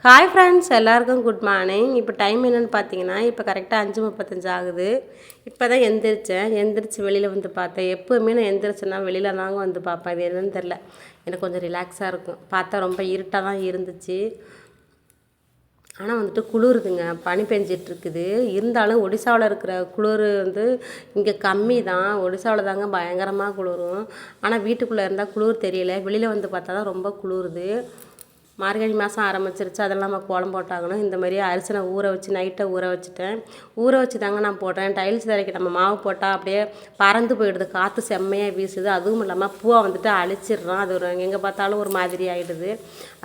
Hi friends, எல்லாருக்கும் good morning. இப்போ time என்னென்னு பார்த்தீங்கன்னா, இப்போ கரெக்டாக 5:35 ஆகுது. இப்போ தான் எந்திரிச்சு வெளியில் வந்து பார்த்தேன். எப்போவுமே நான் எந்திரிச்சேன்னா வெளியில் தாங்க வந்து பார்ப்பேன். இது என்னன்னு தெரில, எனக்கு கொஞ்சம் ரிலாக்ஸாக இருக்கும். பார்த்தா ரொம்ப இருட்டாக தான் இருந்துச்சு. ஆனால் வந்துட்டு குளிருதுங்க, பனி பெஞ்சிட்ருக்குது. இருந்தாலும் ஒடிசாவில் இருக்கிற குளிர் வந்து இங்கே கம்மி தான். ஒடிசாவில் தாங்க பயங்கரமாக குளிரும். ஆனால் வீட்டுக்குள்ளே இருந்தால் குளிர் தெரியல, வெளியில் வந்து பார்த்தா தான் ரொம்ப குளிருது. மார்கழி மாதம் ஆரம்பிச்சிருச்சு, அதெல்லாம் நம்ம கோலம் போட்டாகணும். இந்த மாதிரி அரிசனை ஊற வச்சு நைட்டை ஊற வச்சுட்டேன். ஊற வச்சு தாங்க நான் போடுறேன். டைல்ஸ் தரைக்கு நம்ம மாவு போட்டால் அப்படியே பறந்து போயிடுது, காற்று செம்மையாக வீசுது. அதுவும் இல்லாமல் பூவை வந்துட்டு அழிச்சிடுறோம். அது ஒரு எங்கே பார்த்தாலும் ஒரு மாதிரி ஆகிடுது.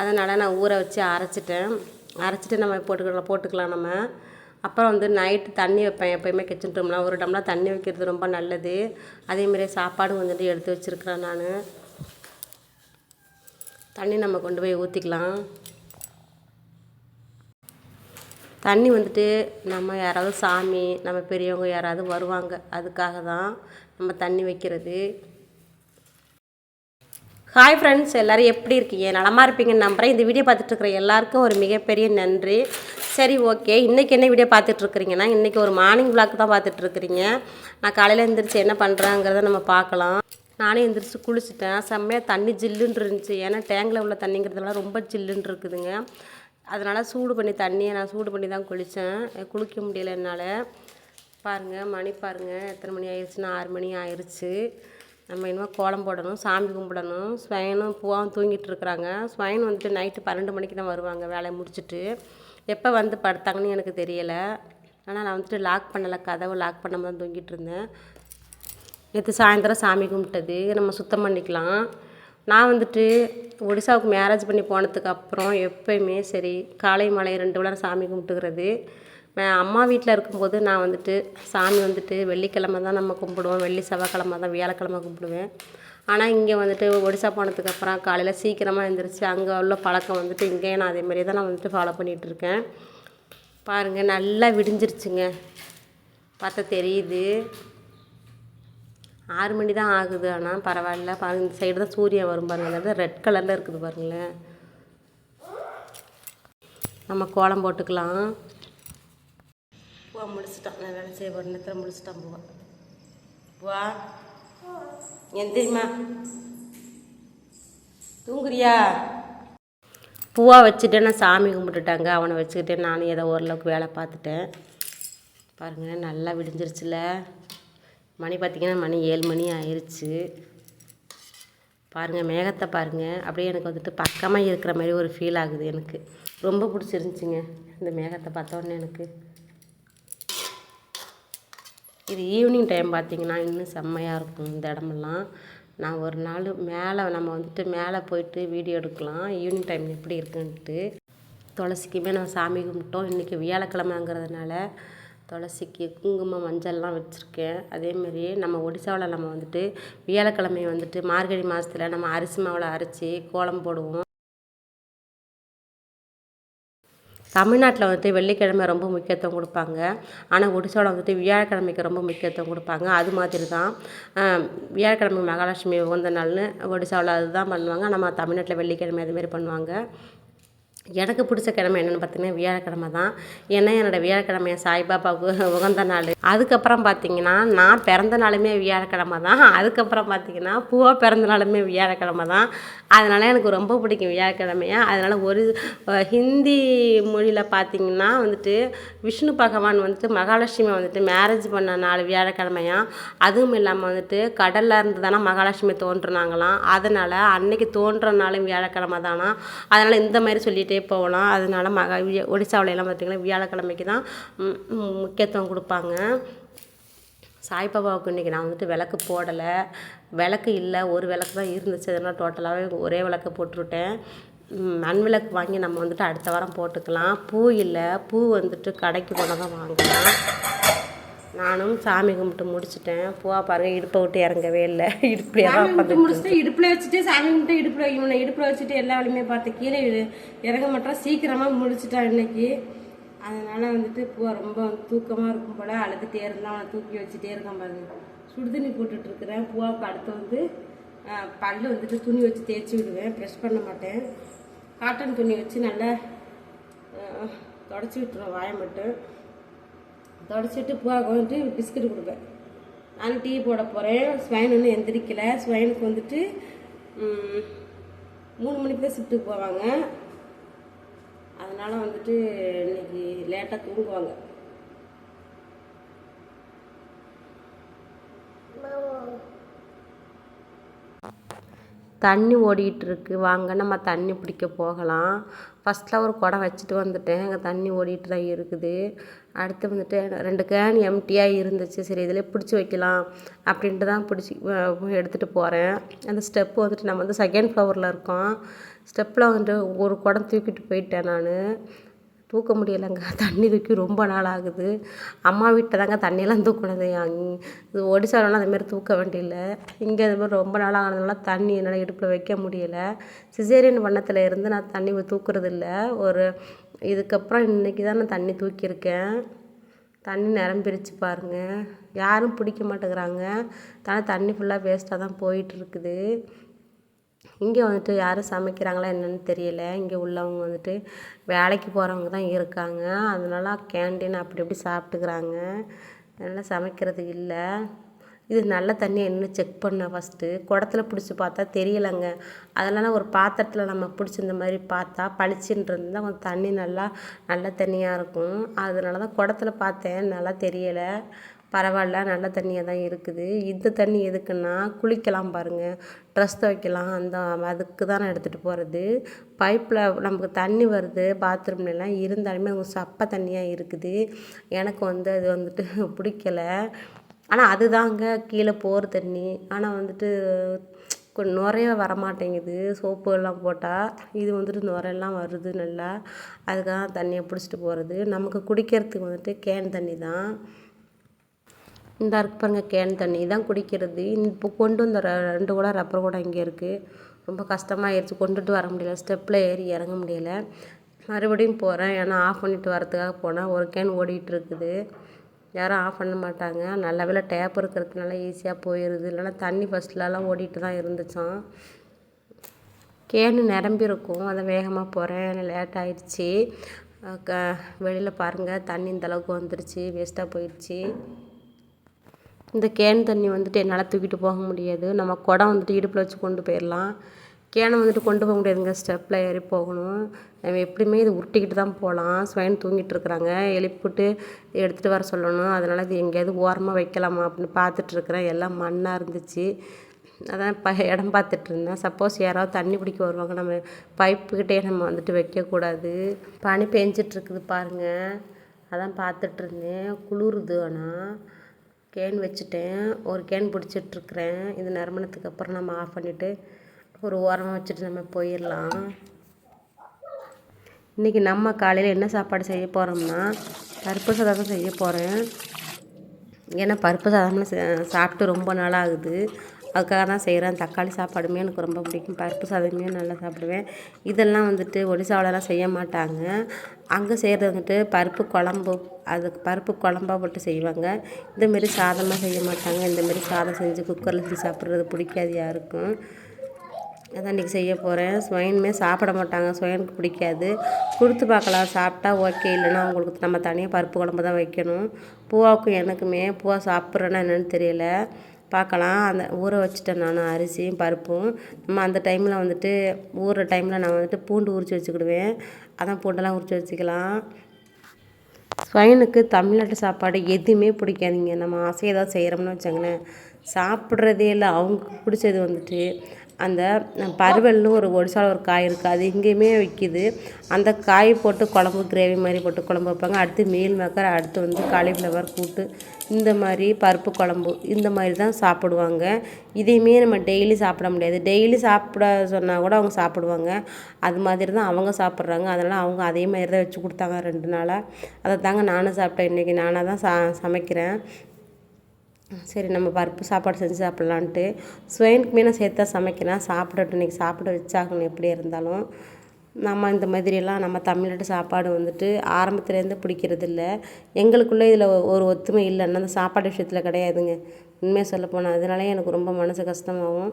அதனால் நான் ஊற வச்சு அரைச்சிட்டு நம்ம போட்டுக்கலாம் நம்ம. அப்புறம் வந்து நைட்டு தண்ணி வைப்பேன். எப்போயுமே கிச்சன் ரூமில் ஒரு டம்ளர் தண்ணி வைக்கிறது ரொம்ப நல்லது. அதேமாரி சாப்பாடும் வந்துட்டு எடுத்து வச்சுருக்கிறேன் நான். தண்ணி நம்ம கொண்டு போய் ஊற்றிக்கலாம். தண்ணி வந்துட்டு நம்ம யாராவது சாமி, நம்ம பெரியவங்க யாராவது வருவாங்க, அதுக்காக தான் நம்ம தண்ணி வைக்கிறது. ஹாய் ஃப்ரெண்ட்ஸ், எல்லோரும் எப்படி இருக்கீங்க? நலமாக இருப்பீங்கன்னு நம்புகிறேன். இந்த வீடியோ பார்த்துட்ருக்குற எல்லாருக்கும் ஒரு மிகப்பெரிய நன்றி. சரி, ஓகே. இன்றைக்கி என்ன வீடியோ பார்த்துட்ருக்குறீங்கன்னா, இன்றைக்கி ஒரு மார்னிங் விளாக் தான் பார்த்துட்ருக்குறீங்க. நான் காலையில் எழுந்திரிச்சு என்ன பண்ணுறேங்கிறத நம்ம பார்க்கலாம். நானே எழுந்திரிச்சு குளிச்சுட்டேன். செம்மையாக தண்ணி ஜில்லுன்னு இருந்துச்சு. ஏன்னா டேங்கில் உள்ள தண்ணிங்கிறதுலாம் ரொம்ப ஜில்லுன்னு இருக்குதுங்க. அதனால் தண்ணியை நான் சூடு பண்ணி தான் குளித்தேன். குளிக்க முடியலை என்னால். பாருங்கள், மணி பாருங்கள் எத்தனை மணி ஆயிடுச்சுன்னா 6 மணி ஆயிடுச்சு. நம்ம இனிமேல் கோலம் போடணும், சாமி கும்பிடணும். ஸ்வயனும் பூவாவும் தூங்கிட்டு இருக்கிறாங்க. ஸ்வயன் வந்துட்டு நைட்டு 12 மணிக்கு தான் வருவாங்க வேலையை முடிச்சுட்டு. எப்போ வந்து படுத்தாங்கன்னு எனக்கு தெரியலை. ஆனால் நான் வந்துட்டு லாக் பண்ணலை, கதவை லாக் பண்ணாமல் தான் தூங்கிட்டு இருந்தேன். நேற்று சாயந்தரம் சாமி கும்பிட்டது நம்ம சுத்தம் பண்ணிக்கலாம். நான் வந்துட்டு ஒடிசாவுக்கு மேரேஜ் பண்ணி போனதுக்கப்புறம் எப்போயுமே சரி காலை மாலை 2 வேளை சாமி கும்பிட்டுக்கிறது. அம்மா வீட்டில் இருக்கும்போது நான் வந்துட்டு சாமி வந்துட்டு வெள்ளிக்கிழமை தான் நம்ம கும்பிடுவோம். வெள்ளி செவ்வாய்க்கிழமை தான், வியாழக்கிழமை கும்பிடுவேன். ஆனால் இங்கே வந்துட்டு ஒடிசா போனதுக்கப்புறம் காலையில் சீக்கிரமாக எழுந்திரிச்சு அங்கே உள்ள பழக்கம் வந்துட்டு இங்கேயும் நான் அதேமாதிரியே தான் நான் வந்துட்டு ஃபாலோ பண்ணிகிட்ருக்கேன். பாருங்கள், நல்லா விடிஞ்சிருச்சுங்க, பார்த்தா தெரியுது. 6 மணி தான் ஆகுது. ஆனால் பரவாயில்ல. பாருங்கள், இந்த சைடு தான் சூரியன் வரும் பாருங்கள். அதாவது ரெட் கலரில் இருக்குது பாருங்களேன். நம்ம கோலம் போட்டுக்கலாம். பூவா முடிச்சிட்டோம். நான் வேலை செய்ய ஒரு நேரத்தில் முடிச்சிட்டேன். பூவா எந்திரிமா, தூங்குறியா? பூவா வச்சுட்டு நான் சாமி கும்பிட்டுட்டாங்க. அவனை வச்சுக்கிட்டு நானும் ஏதோ ஓரளவுக்கு வேலை பார்த்துட்டேன். பாருங்கள், நல்லா விடிஞ்சிருச்சுல. மணி பார்த்திங்கன்னா மணி 7 மணி ஆயிடுச்சு. பாருங்கள், மேகத்தை பாருங்கள். அப்படியே எனக்கு வந்துட்டு பக்கமாக இருக்கிற மாதிரி ஒரு ஃபீல் ஆகுது. எனக்கு ரொம்ப பிடிச்சிருந்துச்சிங்க இந்த மேகத்தை பார்த்தோன்னே. எனக்கு இது ஈவினிங் டைம் பார்த்திங்கன்னா இன்னும் செம்மையாக இருக்கும் இந்த இடமெல்லாம். நான் ஒரு நாள் நம்ம வந்துட்டு மேலே போயிட்டு வீடியோ எடுக்கலாம் ஈவினிங் டைம் எப்படி இருக்குன்ட்டு. துளசிக்குமே நான் சாமி கும்பிட்டோம். இன்றைக்கி வியாழக்கிழமைங்கிறதுனால துளசிக்கு குங்குமம் மஞ்சள்லாம் வச்சுருக்கேன். அதேமாரி நம்ம ஒடிசாவில் நம்ம வந்துட்டு வியாழக்கிழமை வந்துட்டு மார்கழி மாதத்தில் நம்ம அரிசி மாவில் அரைச்சி கோலம் போடுவோம். தமிழ்நாட்டில் வந்துட்டு வெள்ளிக்கிழமை ரொம்ப முக்கியத்துவம் கொடுப்பாங்க. ஆனால் ஒடிசாவில் வந்துட்டு வியாழக்கிழமைக்கு ரொம்ப முக்கியத்துவம் கொடுப்பாங்க. அது மாதிரி தான் வியாழக்கிழமை மகாலட்சுமி உகந்த நாள்னு ஒடிசாவில் அதுதான் பண்ணுவாங்க. நம்ம தமிழ்நாட்டில் வெள்ளிக்கிழமை அதுமாரி பண்ணுவாங்க. எனக்கு பிடிச்ச கிழமை என்னென்னு பார்த்தீங்கன்னா வியாழக்கிழமை தான். ஏன்னா என்னோடய வியாழக்கிழமையை சாய்பாபாவுக்கு உகந்த நாள். அதுக்கப்புறம் பார்த்திங்கன்னா நான் பிறந்த நாளுமே வியாழக்கிழமை தான். அதுக்கப்புறம் பார்த்திங்கன்னா பூவா பிறந்த நாளுமே வியாழக்கிழமை தான். அதனால் எனக்கு ரொம்ப பிடிக்கும் வியாழக்கிழமையை. அதனால் ஒரு ஹிந்தி மொழியில் பார்த்திங்கன்னா வந்துட்டு விஷ்ணு பகவான் வந்துட்டு மகாலட்சுமி வந்துட்டு மேரேஜ் பண்ண நாள் வியாழக்கிழமையாக. அதுவும் இல்லாமல் வந்துட்டு கடலில் இருந்து தானே மகாலட்சுமி தோன்றுனாங்களாம். அதனால் அன்னைக்கு தோன்ற நாளும் வியாழக்கிழமை தானா. அதனால் இந்த மாதிரி சொல்லிட்டு போகலாம். அதனால ஒடிசாவிலலாம் பார்த்திங்கன்னா வியாழக்கிழமைக்கு தான் முக்கியத்துவம் கொடுப்பாங்க. சாய்பாபாவுக்கு இன்றைக்கி நான் வந்துட்டு விளக்கு போடலை. விளக்கு இல்லை, ஒரு விளக்கு தான் இருந்துச்சு. அதனால் டோட்டலாகவே ஒரே விளக்கு போட்டுவிட்டேன். மண் விளக்கு வாங்கி நம்ம வந்துட்டு அடுத்த வாரம் போட்டுக்கலாம். பூ இல்லை, பூ வந்துட்டு கடைக்கு போனால் தான் வாங்கலாம். நானும் சாமி கும்பிட்டு முடிச்சுட்டேன். பூவா பாருங்கள், இடுப்பை விட்டு இறங்கவே இல்லை. இடுப்புலையே தான் முடிச்சுட்டு இடுப்பில் வச்சுட்டு சாமி கும்பிட்டு இடுப்பில் வச்சுட்டு எல்லா வேலையுமே பார்த்து கீழே இறங்க மாட்டோம். சீக்கிரமாக முடிச்சுட்டான் இன்னைக்கு. அதனால் வந்துட்டு பூவா ரொம்ப தூக்கமாக இருக்கும் போல் அழுதுகிட்டே இருந்தால் அவனை தூக்கி வச்சுட்டே இருக்கான் பாருங்க. சுடுதண்ணி போட்டுட்ருக்குறேன். பூவாவுக்கு அடுத்து வந்து பல்லு வந்துட்டு துணி வச்சு தேய்ச்சி விடுவேன். ப்ரெஷ் பண்ண மாட்டேன். காட்டன் துணி வச்சு நல்லா தொடச்சி விட்டுருவேன் வாயை மட்டும். தொடச்சிட்டு பூவாவுக்கு வந்துட்டு பிஸ்கட் கொடுப்பேன். நான் டீ போட போகிறேன். ஸ்வைன் ஒன்றும் எந்திரிக்கலை. ஸ்வைனுக்கு வந்துட்டு 3 மணிக்கு தான் ஷிஃப்ட்டுக்கு போவாங்க. அதனால் வந்துட்டு இன்னைக்கு லேட்டாக தூங்குவாங்க. தண்ணி ஓடிட்டுருக்கு. வாங்க நம்ம தண்ணி பிடிக்க போகலாம். ஃபஸ்ட்டில் ஒரு குடம் வச்சுட்டு வந்துட்டேன். அங்கே தண்ணி ஓடிட்டு தான் இருக்குது. அடுத்து வந்துட்டு 2 கேன் எம்டியாக இருந்துச்சு. சரி இதில் பிடிச்சி வைக்கலாம் அப்படின்ட்டு தான் எடுத்துகிட்டு போகிறேன். அந்த ஸ்டெப்பு வந்துட்டு நம்ம வந்து 2nd ஃப்ளோரில் இருக்கோம். ஸ்டெப்பில் வந்துட்டு ஒரு குடம் தூக்கிட்டு போயிட்டேன். நான் தூக்க முடியலைங்க. தண்ணி தூக்கி ரொம்ப நாள் ஆகுது. அம்மா வீட்டில் தாங்க தண்ணியெல்லாம் தூக்கினது. இது ஒடிசாலெலாம் அதுமாரி தூக்க வேண்டியில்லை. இங்கே அதுமாதிரி ரொம்ப நாள் ஆனதுனால தண்ணி என்னால் இடுப்பில் வைக்க முடியலை. சிசேரியன் பண்ணத்தில் இருந்து நான் தண்ணி தூக்குறது இல்லை. இதுக்கப்புறம் இன்றைக்கி தான் நான் தண்ணி தூக்கியிருக்கேன். தண்ணி நிரம்பிருச்சு பாருங்கள். யாரும் பிடிக்க மாட்டேங்கிறாங்க. தண்ணி ஃபுல்லாக வேஸ்ட்டாக தான் போயிட்டுருக்குது. இங்கே வந்துட்டு யாரும் சமைக்கிறாங்களா என்னென்னு தெரியல. இங்கே உள்ளவங்க வந்துட்டு வேலைக்கு போகிறவங்க தான் இருக்காங்க. அதனால கேண்டீன் அப்படி இப்படி சாப்பிட்டுக்கிறாங்க. அதனால் சமைக்கிறது இல்லை. இது நல்ல தண்ணியை என்ன செக் பண்ணேன். ஃபஸ்ட்டு குடத்துல பிடிச்சி பார்த்தா தெரியலைங்க. அதனால் ஒரு பாத்திரத்தில் நம்ம பிடிச்சி இந்த மாதிரி பார்த்தா பளிச்சுன்றது தான் கொஞ்சம் தண்ணி நல்ல தண்ணியாக இருக்கும். அதனால தான் குடத்துல பார்த்தேன். நல்லா தெரியலை. பரவாயில்ல, நல்ல தண்ணியாக தான் இருக்குது. இந்த தண்ணி எதுக்குன்னா குளிக்கலாம் பாருங்கள், ட்ரெஸ் துவைக்கலாம். அதுக்கு தான் நான் எடுத்துகிட்டு போகிறது. பைப்பில் நமக்கு தண்ணி வருது பாத்ரூம்லாம், இருந்தாலுமே அவங்க சப்பை தண்ணியாக இருக்குது. எனக்கு அது வந்துட்டு பிடிக்கலை. ஆனால் அதுதாங்க கீழே போகிற தண்ணி. ஆனால் வந்துட்டு நுரைய வரமாட்டேங்குது சோப்பு எல்லாம் போட்டால். இது வந்துட்டு நுரையெல்லாம் வருது நல்லா. அதுக்காக தண்ணியை பிடிச்சிட்டு போகிறது. நமக்கு குடிக்கிறதுக்கு வந்துட்டு கேன் தண்ணி தான். இந்த இருக்கு பாருங்கள், கேன் தண்ணி தான் குடிக்கிறது. இப்போ கொண்டு வந்த 2 கூட ரப்பர் கூட இங்கே இருக்குது. ரொம்ப கஷ்டமாகிடுச்சு, கொண்டுட்டு வர முடியல. ஸ்டெப்பில் ஏறி இறங்க முடியல. மறுபடியும் போகிறேன். ஏன்னா ஆஃப் பண்ணிட்டு வரதுக்காக போனேன். ஒரு கேன் ஓடிட்டு இருக்குது. யாரும் ஆஃப் பண்ண மாட்டாங்க. நல்ல வேளை டேப் இருக்கிறதுனால ஈஸியாக போயிடுது. இல்லைன்னா தண்ணி ஃபஸ்ட்லலாம் ஓடிட்டு தான் இருந்துச்சான். கேனு நிரம்பியிருக்கும். அதை வேகமாக போகிறேன். லேட் ஆகிடுச்சி. வெளியில் பாருங்கள், தண்ணி இந்தளவுக்கு வந்துருச்சு. வேஸ்ட்டாக போயிடுச்சு. இந்த கேன் தண்ணி வந்துட்டு என்னால் தூக்கிட்டு போக முடியாது. நம்ம குடம் வந்துட்டு இடுப்பில் வச்சு கொண்டு போயிடலாம். கேனை வந்துட்டு கொண்டு போக முடியாதுங்க. ஸ்டெப்பில் ஏறி போகணும். நம்ம எப்படியுமே இது உருட்டிக்கிட்டு தான் போகலாம். ஸ்வைன் தூங்கிட்டு இருக்கிறாங்க. எழுப்பிட்டு எடுத்துகிட்டு வர சொல்லணும். அதனால் இது எங்கேயாவது ஓரமாக வைக்கலாமா அப்படின்னு பார்த்துட்ருக்குறேன். எல்லாம் மண்ணாக இருந்துச்சு. அதான் இடம் பார்த்துட்டு இருந்தேன். சப்போஸ் யாராவது தண்ணி பிடிக்க வருவாங்க, நம்ம பைப்புக்கிட்டே நம்ம வந்துட்டு வைக்கக்கூடாது. பனி பெஞ்சிட்ருக்குது பாருங்கள். அதான் பார்த்துட்ருந்தேன். குளிருது. ஆனால் கேன் வச்சுட்டேன். ஒரு கேன் பிடிச்சிட்ருக்குறேன். இது நறுமணத்துக்கு அப்புறம் நம்ம ஆஃப் பண்ணிவிட்டு ஒரு ஓரமாக வச்சுட்டு நம்ம போயிடலாம். இன்றைக்கி நம்ம காலையில் என்ன சாப்பாடு செய்ய போகிறோம்னா பருப்பு சாதம் தான் செய்ய போகிறேன். ஏன்னா பருப்பு சாதம்லாம் சாப்பிட்டு ரொம்ப நாள் ஆகுது. அதுக்காக தான் செய்கிறேன். தக்காளி சாப்பாடுமே எனக்கு ரொம்ப பிடிக்கும். பருப்பு சாதமே நல்லா சாப்பிடுவேன். இதெல்லாம் வந்துட்டு ஒடிசாவிலலாம் செய்ய மாட்டாங்க. அங்கே செய்கிறது வந்துட்டு பருப்பு குழம்பு, அதுக்கு பருப்பு குழம்பா போட்டு செய்வாங்க. இந்தமாரி சாதமாக செய்ய மாட்டாங்க. இந்தமாரி சாதம் செஞ்சு குக்கரில் செஞ்சு சாப்பிட்றது பிடிக்காது யாருக்கும். அதான் இன்றைக்கி செய்ய போகிறேன். ஸ்வைனுமே சாப்பிட மாட்டாங்க. ஸ்வைனுக்கு பிடிக்காது. கொடுத்து பார்க்கலாம், சாப்பிட்டா ஓகே. இல்லைன்னா அவங்களுக்கு நம்ம தனியாக பருப்பு குழம்பு தான் வைக்கணும். பூவாவுக்கும் எனக்குமே. பூவா சாப்பிட்றேன்னா என்னென்னு தெரியல, பார்க்கலாம். அந்த ஊற வச்சுட்டேன் நான் அரிசியும் பருப்பும். நம்ம அந்த டைமில் வந்துட்டு ஊறுற டைமில் நான் வந்துட்டு பூண்டு உரித்து வச்சுக்கிடுவேன். அதான் பூண்டெல்லாம் உரித்து வச்சுக்கலாம். ஸ்வைனுக்கு தமிழ்நாட்டு சாப்பாடு எதுவுமே பிடிக்காதுங்க. நம்ம ஆசையை ஏதாவது செய்கிறோம்னு வச்சாங்களேன், சாப்பிட்றதே இல்லை. அவங்களுக்கு பிடிச்சது வந்துட்டு அந்த பருவல்னு ஒரு ஒடிசாவில் ஒரு காய் இருக்குது. அது எங்கேயுமே விற்கிது. அந்த காய் போட்டு குழம்பு, கிரேவி மாதிரி போட்டு குழம்பு வைப்பாங்க. அடுத்து மீல் மேக்கர், அடுத்து காலிஃப்ளவர் கூட்டு, இந்த மாதிரி பருப்பு குழம்பு, இந்த மாதிரி தான் சாப்பிடுவாங்க. இதையுமே நம்ம டெய்லி சாப்பிட முடியாது. டெய்லி சாப்பிட சொன்னால் கூட அவங்க சாப்பிடுவாங்க. அது மாதிரி தான் அவங்க சாப்பிட்றாங்க. அதனால் அவங்க அதே மாதிரி தான் வச்சு கொடுத்தாங்க 2 நாளாக. அதை தாங்க நானும் சாப்பிட்டேன். இன்றைக்கி நானாக தான் சமைக்கிறேன். சரி, நம்ம பருப்பு சாப்பாடு செஞ்சு சாப்பிட்லான்ட்டு ஸ்வைனுக்குமே நான் சேர்த்து தான் சமைக்கிறேன். சாப்பிடட்டும், இன்றைக்கி சாப்பிட வச்சாகணும் எப்படி இருந்தாலும். நம்ம இந்த மாதிரியெல்லாம் நம்ம தமிழ்நாட்டு சாப்பாடு வந்துட்டு ஆரம்பத்துலேருந்து பிடிக்கிறது இல்லை. எங்களுக்குள்ளே இதில் ஒரு ஒத்துமை இல்லைன்னா அந்த சாப்பாடு விஷயத்தில் கிடையாதுங்க, உண்மையாக சொல்லப்போனால். அதனாலே எனக்கு ரொம்ப மனசு கஷ்டமாகும்.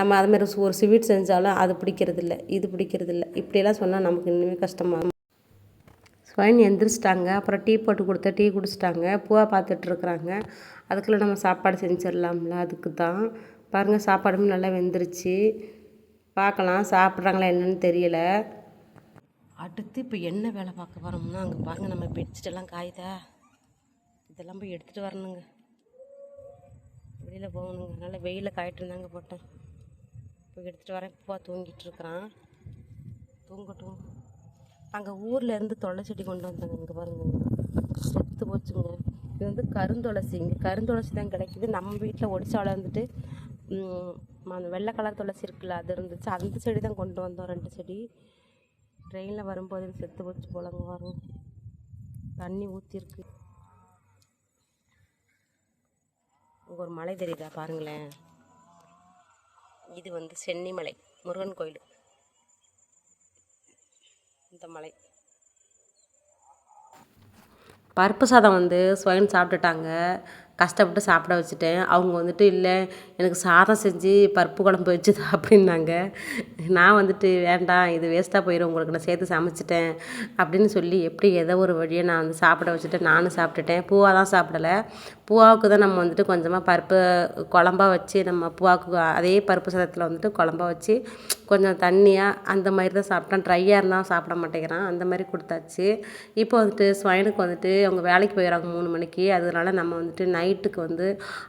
நம்ம அதுமாரி ஒரு ஸ்வீட் செஞ்சாலும் அது பிடிக்கிறதில்ல, இது பிடிக்கிறதில்ல. இப்படியெல்லாம் சொன்னால் நமக்கு இன்னுமே கஷ்டமாகும். ஸ்வைன் எந்திரிச்சிட்டாங்க. அப்புறம் டீ போட்டு கொடுத்தேன், டீ குடிச்சிட்டாங்க. பூவா பார்த்துட்ருக்குறாங்க. அதுக்குள்ளே நம்ம சாப்பாடு செஞ்சிடலாம்ல, அதுக்கு தான். பாருங்கள், சாப்பாடும் நல்லா வெந்துருச்சு. பார்க்கலாம் சாப்பிட்றாங்களா என்னன்னு தெரியல. அடுத்து இப்போ என்ன வேலை பார்க்க போகிறோம்னா, அங்கே பாருங்கள் நம்ம பெட்ஷீட்டெல்லாம் காயுதா, இதெல்லாம் போய் எடுத்துகிட்டு வரணுங்க. வெளியில் போகணுங்க. நல்லா வெயிலில் காயிட்டு இருந்தாங்க போட்டேன். போய் எடுத்துகிட்டு வரேன். பூவா தூங்கிட்டு இருக்கிறான். தூங்கட்டும். அங்கே ஊரில் இருந்து துளசி செடி கொண்டு வந்தாங்க. இங்கே பாருங்க, செத்து போச்சுங்க. இது வந்து கருந்துளசி. இங்கே கருந்துளசி தான் கிடைக்கிது. நம்ம வீட்டில் ஒடிசாவில் வந்துட்டு அந்த வெள்ளை கலர் துளசி இருக்குல்ல, அது இருந்துச்சு. அந்த செடி தான் கொண்டு வந்தோம், 2 செடி. ட்ரெயினில் வரும்போது செத்து போச்சு போலங்க. வரும் தண்ணி ஊற்றிருக்கு. இங்கே ஒரு மலை தெரியுதா பாருங்களேன். இது வந்து சென்னிமலை முருகன் கோயில். இந்த மலை பருப்பு சாதம் வந்து ஸ்வைன் சாப்பிட்டுட்டாங்க. கஷ்டப்பட்டு சாப்பிட வச்சுட்டேன். அவங்க வந்துட்டு இல்லை எனக்கு சாதம் செஞ்சு பருப்பு குழம்பு வச்சுதா அப்படின்னாங்க. நான் வந்துட்டு வேண்டாம், இது வேஸ்ட்டாக போயிடும், உங்களுக்கு நான் சேர்த்து சமைச்சிட்டேன் அப்படின்னு சொல்லி எப்படி ஏதோ ஒரு வழியை நான் வந்து சாப்பிட வச்சுட்டேன். நானும் சாப்பிட்டுட்டேன். பூவா தான் சாப்பிடலை. பூவாவுக்கு தான் நம்ம வந்துட்டு கொஞ்சமாக பருப்பு குழம்பா வச்சு, நம்ம பூவாவுக்கு அதே பருப்பு சாதத்தில் வந்துட்டு குழம்பா வச்சு கொஞ்சம் தண்ணியாக அந்த மாதிரி தான் சாப்பிட்டேன். ட்ரையாக இருந்தால் சாப்பிட மாட்டேங்கிறான். அந்த மாதிரி கொடுத்தாச்சு. இப்போ வந்துட்டு ஸ்வைனுக்கு வந்துட்டு அவங்க வேலைக்கு போயிடறாங்க 3 மணிக்கு. அதனால நம்ம வந்துட்டு நைட்டுக்கு வந்து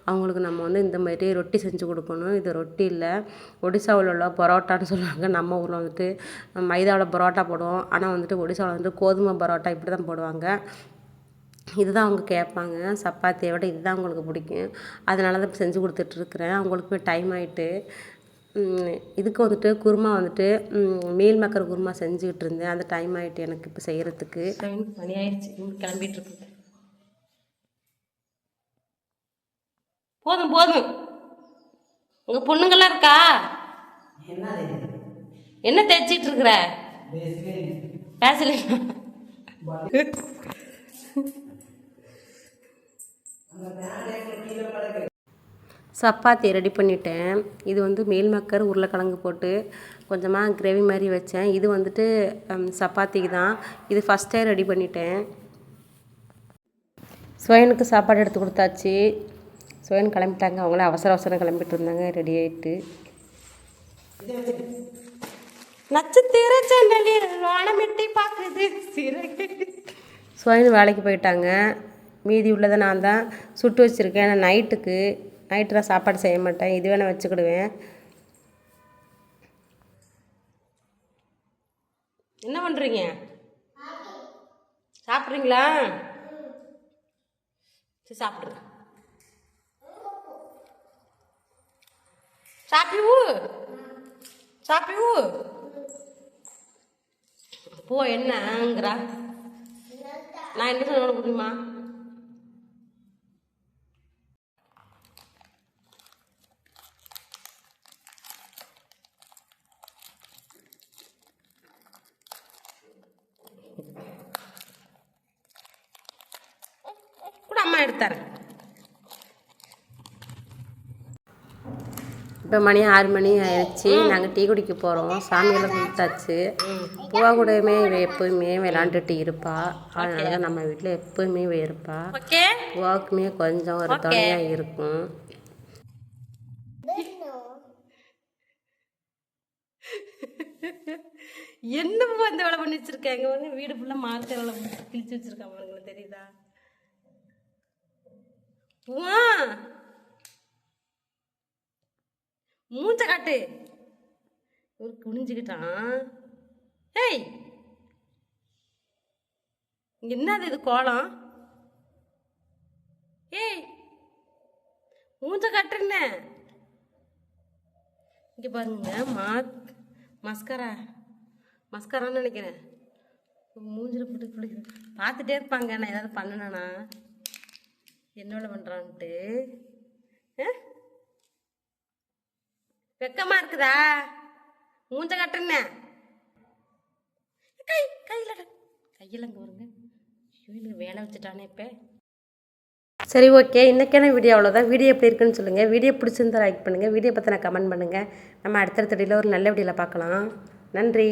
அவங்களுக்கு நம்ம வந்து இந்த மாதிரி ரொட்டி செஞ்சு கொடுக்கணும். இது ரொட்டி இல்லை, ஒடிசாவில் உள்ள பரோட்டான்னு சொல்லுவாங்க. நம்ம ஊரில் வந்துட்டு மைதாவில் பரோட்டா போடுவோம். ஆனால் வந்துட்டு ஒடிசாவில் வந்துட்டு கோதுமை பரோட்டா இப்படி தான் போடுவாங்க. இதுதான் அவங்க கேட்பாங்க. சப்பாத்தியை விட இதுதான் அவங்களுக்கு பிடிக்கும். அதனால தான் செஞ்சு கொடுத்துட்ருக்குறேன். அவங்களுக்குமே டைம் ஆகிட்டு. இதுக்கு வந்துட்டு குருமா வந்துட்டு மீல் மக்கர் குருமா செஞ்சுக்கிட்டு இருந்தேன். அந்த டைம் ஆகிட்டு எனக்கு இப்போ செய்கிறதுக்கு. மணி ஆயிடுச்சு, கிளம்பிட்டு இருக்கு. போதும் போதும். உங்கள் பொண்ணுங்கள்லாம் இருக்கா? என்ன தைச்சிட்டு இருக்கிற? பேசல. சப்பாத்தி ரெடி பண்ணிட்டேன். இது வந்து மீல் மக்கர் உருளைக்கிழங்கு போட்டு கொஞ்சமாக கிரேவி மாதிரி வச்சேன். இது வந்துட்டு சப்பாத்திக்கு தான். இது ஃபஸ்ட்டே ரெடி பண்ணிட்டேன். ஸ்வைனுக்கு சாப்பாடு எடுத்து கொடுத்தாச்சு. ஸ்வைன் கிளம்பிட்டாங்க. அவங்களே அவசர அவசரம் கிளம்பிட்டு இருந்தாங்க. ரெடி ஆகிட்டு நட்சத்திர சேனலில் வானமெட்டி பார்க்குது சிறகு. ஸ்வைன் வேலைக்கு போயிட்டாங்க. மீதி உள்ளதை நான் தான் சுட்டு வச்சுருக்கேன். ஏன்னா நைட்டு நான் சாப்பாடு செய்ய மாட்டேன். இது வேணால் வச்சுக்கிடுவேன். என்ன பண்ணுறீங்க? சாப்பிட்றீங்களா? சரி சாப்பிட்றேன். சாப்பிடு போ. என்னங்கிறா? நான் என்ன சொல்ல முடியுமா? கூட அம்மா எடுத்தாரேன். இப்போ மணி 6 மணி ஆயிடுச்சு. நாங்கள் டீ குடிக்க போகிறோம். சாமியெல்லாம் கொடுத்தாச்சு. பூவா கூடயுமே எப்போயுமே விளாண்டுட்டு இருப்பா. அதனால நம்ம வீட்டில் எப்போயுமே இருப்பா. பூவாவுக்குமே கொஞ்சம் ஒரு துணையாக இருக்கும். என்ன பூ இந்த வேலை பண்ணி வச்சிருக்காங்க? வந்து வீடு ஃபுல்லாக மார்க்கர் வேலை கிழிச்சு வச்சிருக்காங்க. உங்களுக்கு தெரியுதா? பூவா மூச்சை காட்டு. ஒரு குனிஞ்சுக்கிட்டான். ஏய், என்னது இது கோலம்? ஏய், மூச்சை காட்டுறேன்ன. இங்கே பாருங்க, மஸ்கரான்னு நினைக்கிறேன். மூஞ்சில் போட்டு பிடிக்குது. பார்த்துட்டே இருப்பாங்க நான் ஏதாவது பண்ணனா என்னோட பண்ணுறான்ட்டு. வெக்கமா இருக்குதா? மூஞ்ச கட்டுறேன்ன. கையில் அங்கே வருங்க. எனக்கு வேலை வச்சுட்டானே இப்போ. சரி, ஓகே. இன்றைக்கான வீடியோ அவ்வளோதான். வீடியோ எப்படி இருக்குன்னு சொல்லுங்கள். வீடியோ பிடிச்சிருந்தா லைக் பண்ணுங்கள். வீடியோ பற்றி நான் கமெண்ட் பண்ணுங்கள். நம்ம அடுத்தடுத்த வீடியோவில் ஒரு நல்ல வீடியோவில் பார்க்கலாம். நன்றி.